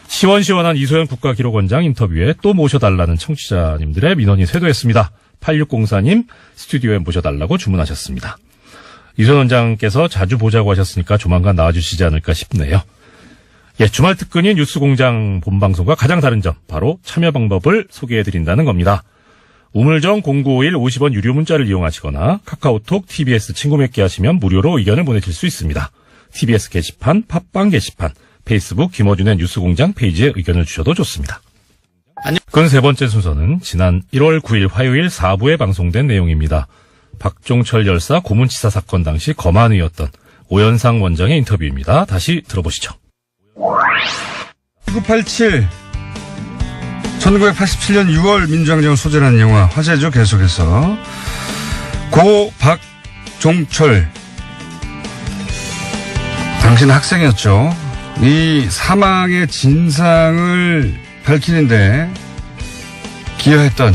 시원시원한 이소연 국가기록원장 인터뷰에 또 모셔달라는 청취자님들의 민원이 쇄도했습니다. 8604님 스튜디오에 모셔달라고 주문하셨습니다. 이소연 원장께서 자주 보자고 하셨으니까 조만간 나와주시지 않을까 싶네요. 예, 주말 특근인 뉴스공장 본방송과 가장 다른 점, 바로 참여 방법을 소개해드린다는 겁니다. 우물정 0951 50원 유료 문자를 이용하시거나 카카오톡 TBS 친구 맺기 하시면 무료로 의견을 보내실 수 있습니다. TBS 게시판, 팟빵 게시판, 페이스북 김어준의 뉴스공장 페이지에 의견을 주셔도 좋습니다. 그 세 번째 순서는 지난 1월 9일 화요일 4부에 방송된 내용입니다. 박종철 열사 고문치사 사건 당시 검안위였던 오연상 원장의 인터뷰입니다. 다시 들어보시죠. 1987 1987년 6월 민주항쟁을 소재로 영화 화제죠. 계속해서 고 박종철 당시는 학생이었죠. 이 사망의 진상을 밝히는데 기여했던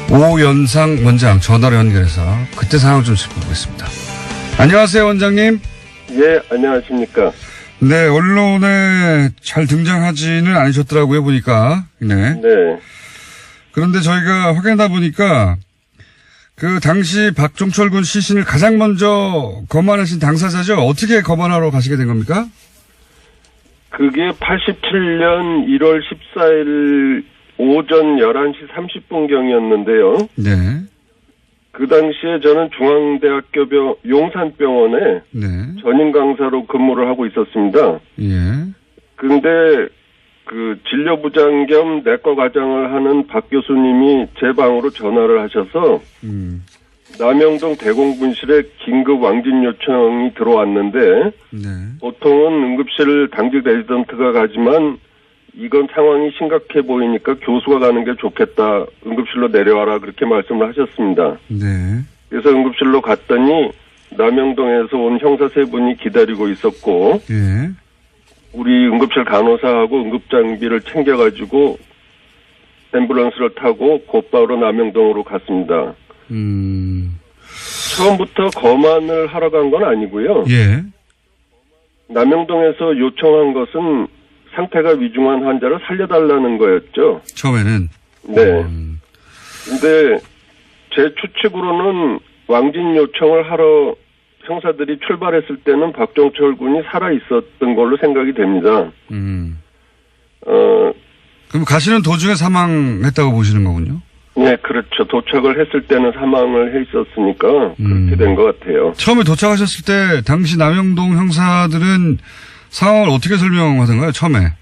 오연상 원장 전화로 연결해서 그때 상황을 좀 짚어보겠습니다. 안녕하세요, 원장님. 예, 안녕하십니까. 네, 언론에 잘 등장하지는 않으셨더라고요, 보니까. 네. 네. 그런데 저희가 확인하다 보니까 그 당시 박종철 군 시신을 가장 먼저 검안하신 당사자죠? 어떻게 검안하러 가시게 된 겁니까? 그게 87년 1월 14일 오전 11시 30분경이었는데요. 네. 그 당시에 저는 중앙대학교 용산병원에 네. 전임 강사로 근무를 하고 있었습니다. 예. 그런데 그 진료부장 겸 내과 과장을 하는 박 교수님이 제 방으로 전화를 하셔서 남영동 대공분실에 긴급 왕진 요청이 들어왔는데 네. 보통은 응급실 당직 레지던트가 가지만 이건 상황이 심각해 보이니까 교수가 가는 게 좋겠다. 응급실로 내려와라. 그렇게 말씀을 하셨습니다. 네. 그래서 응급실로 갔더니 남영동에서 온 형사 세 분이 기다리고 있었고 예. 우리 응급실 간호사하고 응급장비를 챙겨가지고 앰뷸런스를 타고 곧바로 남영동으로 갔습니다. 처음부터 검안을 하러 간 건 아니고요. 예. 남영동에서 요청한 것은 상태가 위중한 환자를 살려달라는 거였죠. 처음에는. 네. 근데 제 추측으로는 왕진 요청을 하러 형사들이 출발했을 때는 박종철 군이 살아 있었던 걸로 생각이 됩니다. 그럼 가시는 도중에 사망했다고 보시는 거군요? 네, 그렇죠. 도착을 했을 때는 사망을 해 있었으니까 그렇게 된 것 같아요. 처음에 도착하셨을 때 당시 남영동 형사들은 상황을 어떻게 설명하던가요? 처음에? 네,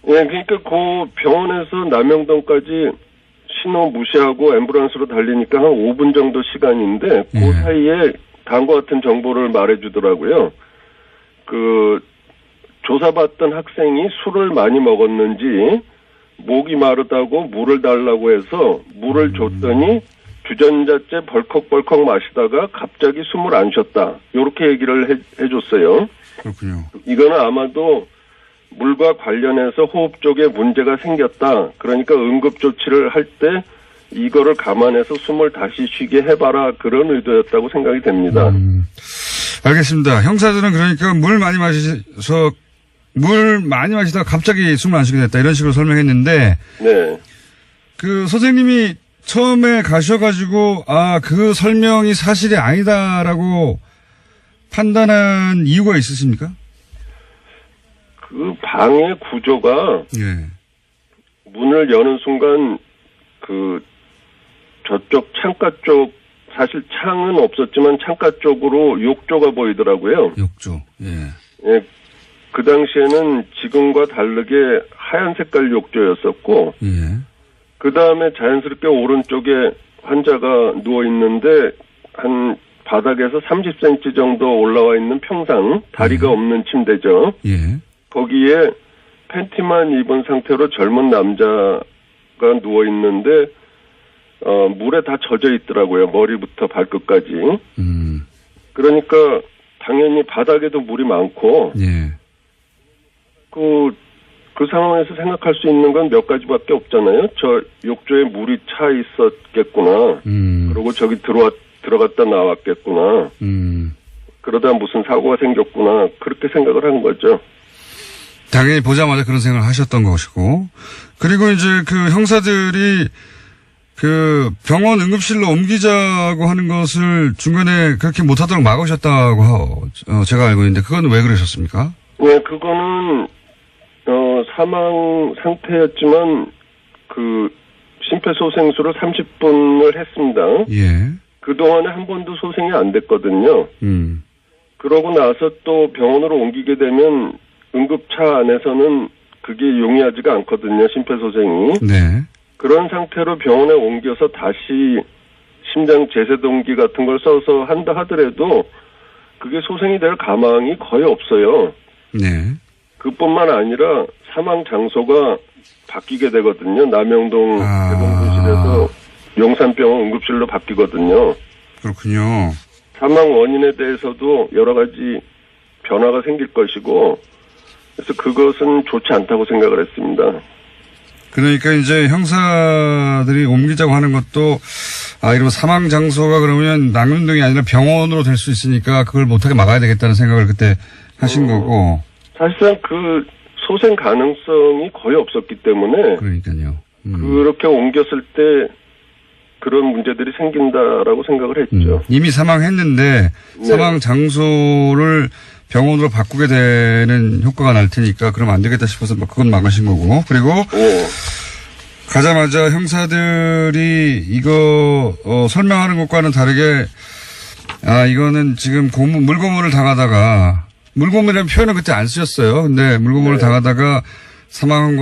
그러니까 그 병원에서 남영동까지 신호 무시하고 앰뷸런스로 달리니까 한 5분 정도 시간인데 그 예. 사이에 다음과 같은 정보를 말해주더라고요. 그 조사받던 학생이 술을 많이 먹었는지 목이 마르다고 물을 달라고 해서 물을 줬더니 주전자째 벌컥벌컥 마시다가 갑자기 숨을 안 쉬었다. 이렇게 얘기를 해줬어요. 그렇군요. 이거는 아마도 물과 관련해서 호흡 쪽에 문제가 생겼다. 그러니까 응급조치를 할 때 이거를 감안해서 숨을 다시 쉬게 해봐라. 그런 의도였다고 생각이 됩니다. 알겠습니다. 형사들은 그러니까 물 많이 마시다가 갑자기 숨을 안 쉬게 됐다. 이런 식으로 설명했는데, 네. 그 선생님이 처음에 가셔가지고, 그 설명이 사실이 아니다라고 판단한 이유가 있으십니까? 그 방의 구조가 예. 문을 여는 순간 그 저쪽 창가 쪽 사실 창은 없었지만 창가 쪽으로 욕조가 보이더라고요. 욕조. 예. 예, 그 당시에는 지금과 다르게 하얀 색깔 욕조였었고 예. 그 다음에 자연스럽게 오른쪽에 환자가 누워 있는데 한 바닥에서 30cm 정도 올라와 있는 평상 다리가 없는 침대죠. 예. 거기에 팬티만 입은 상태로 젊은 남자가 누워 있는데 물에 다 젖어 있더라고요. 머리부터 발끝까지. 그러니까 당연히 바닥에도 물이 많고 예. 그 상황에서 생각할 수 있는 건 몇 가지밖에 없잖아요. 저 욕조에 물이 차 있었겠구나. 그리고 저기 들어갔다 나왔겠구나. 그러다 무슨 사고가 생겼구나. 그렇게 생각을 한 거죠. 당연히 보자마자 그런 생각을 하셨던 것이고. 그리고 이제 그 형사들이 그 병원 응급실로 옮기자고 하는 것을 중간에 그렇게 못하도록 막으셨다고 제가 알고 있는데 그건 왜 그러셨습니까? 네, 그거는 사망 상태였지만 그 심폐소생술을 30분을 했습니다. 예. 그동안에 한 번도 소생이 안 됐거든요. 그러고 나서 또 병원으로 옮기게 되면 응급차 안에서는 그게 용이하지가 않거든요. 심폐소생이. 네. 그런 상태로 병원에 옮겨서 다시 심장 제세동기 같은 걸 써서 한다 하더라도 그게 소생이 될 가망이 거의 없어요. 네. 그뿐만 아니라 사망 장소가 바뀌게 되거든요. 남영동 대동분실에서 용산병원 응급실로 바뀌거든요. 그렇군요. 사망 원인에 대해서도 여러 가지 변화가 생길 것이고 그래서 그것은 좋지 않다고 생각을 했습니다. 그러니까 이제 형사들이 옮기자고 하는 것도 이러면 사망 장소가 그러면 남영동이 아니라 병원으로 될 수 있으니까 그걸 못하게 막아야 되겠다는 생각을 그때 하신 거고. 사실상 그 소생 가능성이 거의 없었기 때문에 그러니까요. 그렇게 옮겼을 때 그런 문제들이 생긴다라고 생각을 했죠. 이미 사망했는데 네. 사망 장소를 병원으로 바꾸게 되는 효과가 날 테니까 그러면 안 되겠다 싶어서 그건 막으신 거고. 그리고 네. 가자마자 형사들이 이거 설명하는 것과는 다르게 이거는 지금 물고문을 당하다가 물고문이라는 표현은 그때 안 쓰셨어요. 근데 물고문을 당하다가 사망한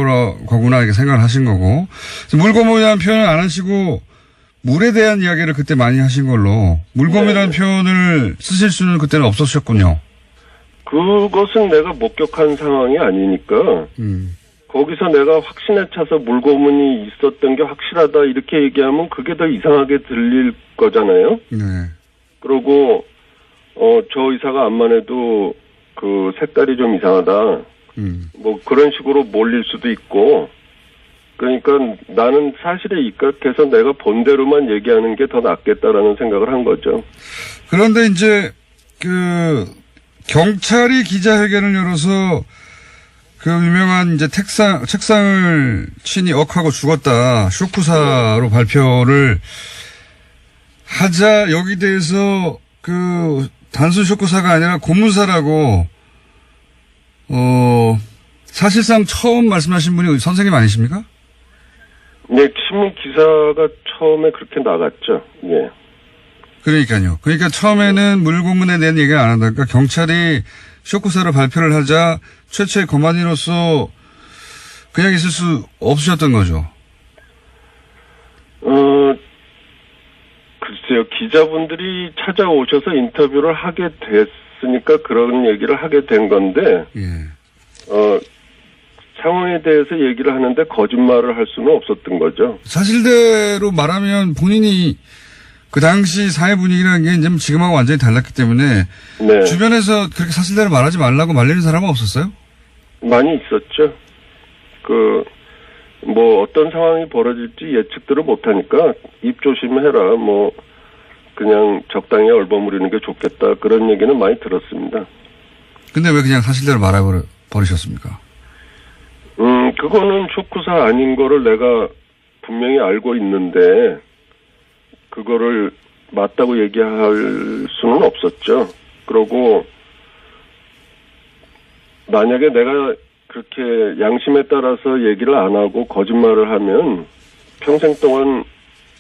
거구나 이렇게 생각을 하신 거고. 물고문이라는 표현을 안 하시고 물에 대한 이야기를 그때 많이 하신 걸로 물고문이라는 표현을 쓰실 수는 그때는 없으셨군요. 그것은 내가 목격한 상황이 아니니까 거기서 내가 확신에 차서 물고문이 있었던 게 확실하다 이렇게 얘기하면 그게 더 이상하게 들릴 거잖아요. 네. 그리고 저 의사가 암만 해도 그 색깔이 좀 이상하다. 뭐 그런 식으로 몰릴 수도 있고. 그러니까 나는 사실에 입각해서 내가 본 대로만 얘기하는 게 더 낫겠다라는 생각을 한 거죠. 그런데 이제 경찰이 기자회견을 열어서 그 유명한 이제 책상을 친히 억하고 죽었다 쇼크사로 발표를 하자 여기 대해서 그 단순 쇼크사가 아니라 고문사라고 사실상 처음 말씀하신 분이 선생님 아니십니까? 네, 신문 기사가 처음에 그렇게 나갔죠. 예. 그러니까요. 그러니까 처음에는 물고문에 대한 얘기를 안 한다니까 경찰이 쇼크사를 발표를 하자 최초의 거만이로서 그냥 있을 수 없으셨던 거죠. 글쎄요. 기자분들이 찾아오셔서 인터뷰를 하게 됐으니까 그런 얘기를 하게 된 건데, 예. 상황에 대해서 얘기를 하는데 거짓말을 할 수는 없었던 거죠. 사실대로 말하면 본인이 그 당시 사회 분위기라는 게 이제 지금하고 완전히 달랐기 때문에 네. 주변에서 그렇게 사실대로 말하지 말라고 말리는 사람은 없었어요? 많이 있었죠. 어떤 상황이 벌어질지 예측들을 못하니까 입 조심해라, 그냥 적당히 얼버무리는 게 좋겠다. 그런 얘기는 많이 들었습니다. 근데 왜 그냥 사실대로 말해버리셨습니까? 그거는 쇼크사 아닌 거를 내가 분명히 알고 있는데, 그거를 맞다고 얘기할 수는 없었죠. 그러고, 만약에 내가 그렇게 양심에 따라서 얘기를 안 하고 거짓말을 하면 평생 동안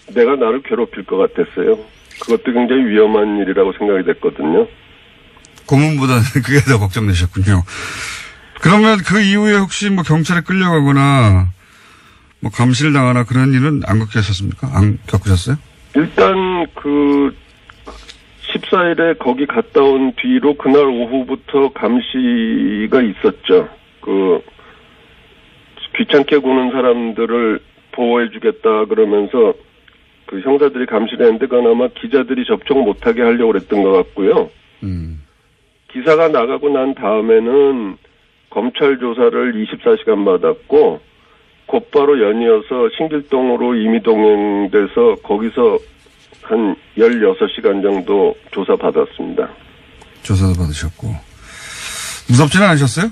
내가 나를 괴롭힐 것 같았어요. 그것도 굉장히 위험한 일이라고 생각이 됐거든요. 고문보다는 그게 더 걱정되셨군요. 그러면 그 이후에 혹시 경찰에 끌려가거나 감시를 당하나 그런 일은 안 겪으셨습니까? 안 겪으셨어요? 일단 14일에 거기 갔다 온 뒤로 그날 오후부터 감시가 있었죠. 귀찮게 구는 사람들을 보호해주겠다 그러면서 형사들이 감시를 했는데 그건 아마 기자들이 접촉 못하게 하려고 그랬던 것 같고요. 기사가 나가고 난 다음에는 검찰 조사를 24시간 받았고 곧바로 연이어서 신길동으로 임의동행돼서 거기서 한 16시간 정도 조사 받았습니다. 조사도 받으셨고. 무섭지는 않으셨어요?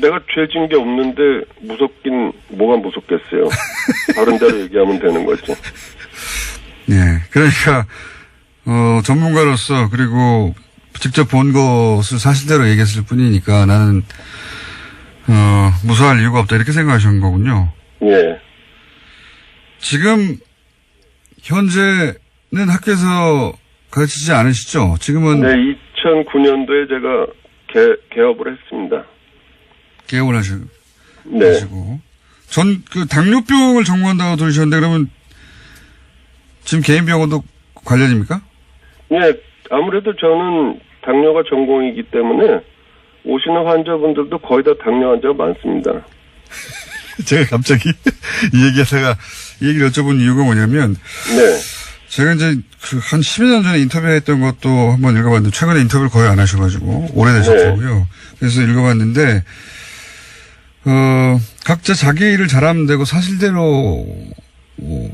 내가 죄 진 게 없는데 무섭긴 뭐가 무섭겠어요. 다른 대로 얘기하면 되는 거지. 네. 그러니까, 전문가로서 그리고 직접 본 것을 사실대로 얘기했을 뿐이니까 나는, 무서워할 이유가 없다 이렇게 생각하신 거군요. 예. 지금, 현재는 학교에서 가르치지 않으시죠? 지금은. 네, 2009년도에 제가 개업을 했습니다. 개업을 네. 하시고. 당뇨병을 전공한다고 들으셨는데 그러면 지금 개인 병원도 관련입니까? 네, 아무래도 저는 당뇨가 전공이기 때문에 오시는 환자분들도 거의 다 당뇨 환자가 많습니다. 제가 갑자기 이 얘기를 여쭤본 이유가 뭐냐면. 네. 제가 이제 한 10여 년 전에 인터뷰했던 것도 한번 읽어봤는데 최근에 인터뷰를 거의 안 하셔가지고 오래되셨고요. 네. 그래서 읽어봤는데 각자 자기 일을 잘하면 되고 사실대로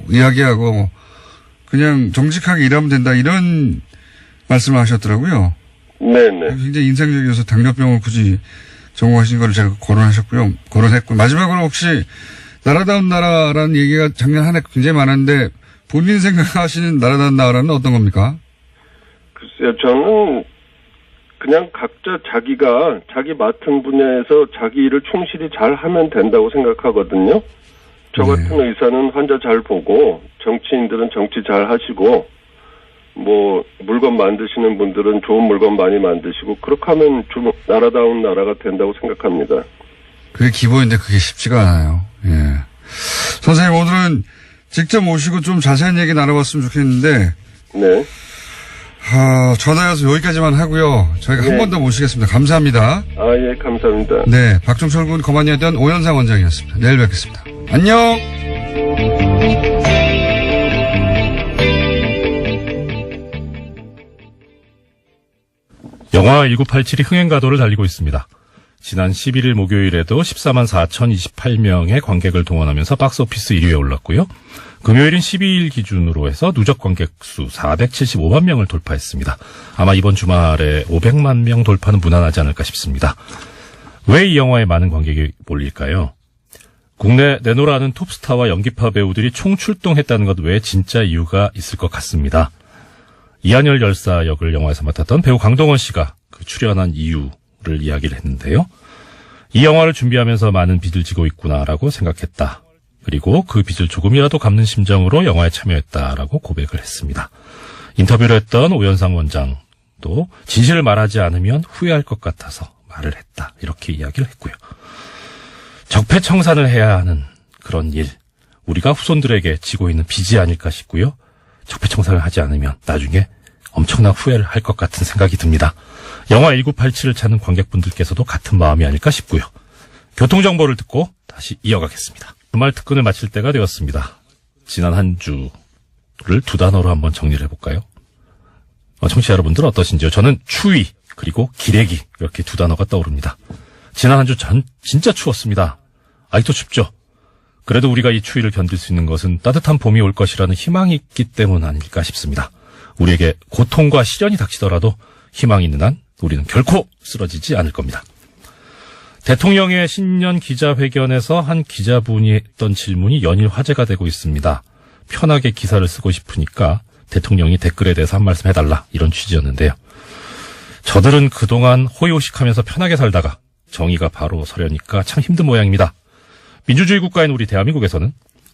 이야기하고 그냥 정직하게 일하면 된다 이런 말씀을 하셨더라고요. 네네. 굉장히 인상적이어서 당뇨병을 굳이 전공하신 걸 제가 거론했고 마지막으로 혹시 나라다운 나라라는 얘기가 작년 한 해 굉장히 많았는데 본인 생각하시는 나라다운 나라는 어떤 겁니까? 글쎄요, 저는 그냥 각자 자기 맡은 분야에서 자기 일을 충실히 잘 하면 된다고 생각하거든요. 저 같은 의사는 환자 잘 보고, 정치인들은 정치 잘 하시고, 물건 만드시는 분들은 좋은 물건 많이 만드시고, 그렇게 하면 좀 나라다운 나라가 된다고 생각합니다. 그게 기본인데 그게 쉽지가 않아요. 예. 선생님, 오늘은 직접 모시고 좀 자세한 얘기 나눠봤으면 좋겠는데. 네. 전화해서 여기까지만 하고요. 저희가 한 번 더 모시겠습니다. 감사합니다. 예, 감사합니다. 네. 박종철 군 거만이었던 오현상 원장이었습니다. 내일 뵙겠습니다. 안녕! 영화 1987이 흥행가도를 달리고 있습니다. 지난 11일 목요일에도 14만 4,028명의 관객을 동원하면서 박스오피스 1위에 올랐고요. 금요일인 12일 기준으로 해서 누적 관객 수 475만 명을 돌파했습니다. 아마 이번 주말에 500만 명 돌파는 무난하지 않을까 싶습니다. 왜 이 영화에 많은 관객이 몰릴까요? 국내 내노라는 톱스타와 연기파 배우들이 총출동했다는 것 외에 진짜 이유가 있을 것 같습니다. 이한열 열사 역을 영화에서 맡았던 배우 강동원 씨가 그 출연한 이유를 이야기를 했는데요. 이 영화를 준비하면서 많은 빚을 지고 있구나라고 생각했다. 그리고 그 빚을 조금이라도 갚는 심정으로 영화에 참여했다라고 고백을 했습니다. 인터뷰를 했던 오연상 원장도 진실을 말하지 않으면 후회할 것 같아서 말을 했다. 이렇게 이야기를 했고요. 적폐청산을 해야 하는 그런 일, 우리가 후손들에게 지고 있는 빚이 아닐까 싶고요. 적폐청산을 하지 않으면 나중에 엄청난 후회를 할 것 같은 생각이 듭니다. 영화 1987을 찾는 관객분들께서도 같은 마음이 아닐까 싶고요. 교통정보를 듣고 다시 이어가겠습니다. 주말 특근을 마칠 때가 되었습니다. 지난 한 주를 두 단어로 한번 정리를 해볼까요? 청취자 여러분들은 어떠신지요? 저는 추위 그리고 기레기 이렇게 두 단어가 떠오릅니다. 지난 한 주 진짜 추웠습니다. 아직도 춥죠? 그래도 우리가 이 추위를 견딜 수 있는 것은 따뜻한 봄이 올 것이라는 희망이 있기 때문 아닐까 싶습니다. 우리에게 고통과 시련이 닥치더라도 희망이 있는 한 우리는 결코 쓰러지지 않을 겁니다. 대통령의 신년 기자회견에서 한 기자분이 했던 질문이 연일 화제가 되고 있습니다. 편하게 기사를 쓰고 싶으니까 대통령이 댓글에 대해서 한 말씀 해달라 이런 취지였는데요. 저들은 그동안 호의호식하면서 편하게 살다가 정의가 바로 서려니까 참 힘든 모양입니다. 민주주의 국가인 우리 대한민국에서는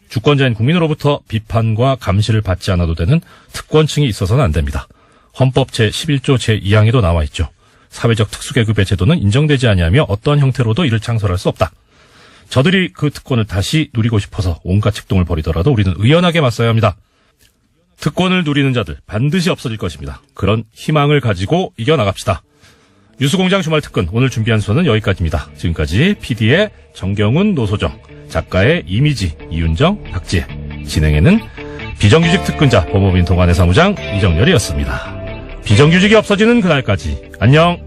주권자인 국민으로부터 비판과 감시를 받지 않아도 되는 특권층이 있어서는 안 됩니다. 헌법 제11조 제2항에도 나와 있죠. 사회적 특수계급의 제도는 인정되지 아니하며 어떠한 형태로도 이를 창설할 수 없다. 저들이 그 특권을 다시 누리고 싶어서 온갖 책동을 벌이더라도 우리는 의연하게 맞서야 합니다. 특권을 누리는 자들 반드시 없어질 것입니다. 그런 희망을 가지고 이겨나갑시다. 뉴스공장 주말 특근 오늘 준비한 수는 여기까지입니다. 지금까지 PD의 정경훈, 노소정, 작가의 이미지, 이윤정, 박지혜, 진행에는 비정규직 특근자 법무부인 동아내 사무장 이정열이었습니다. 비정규직이 없어지는 그날까지 안녕.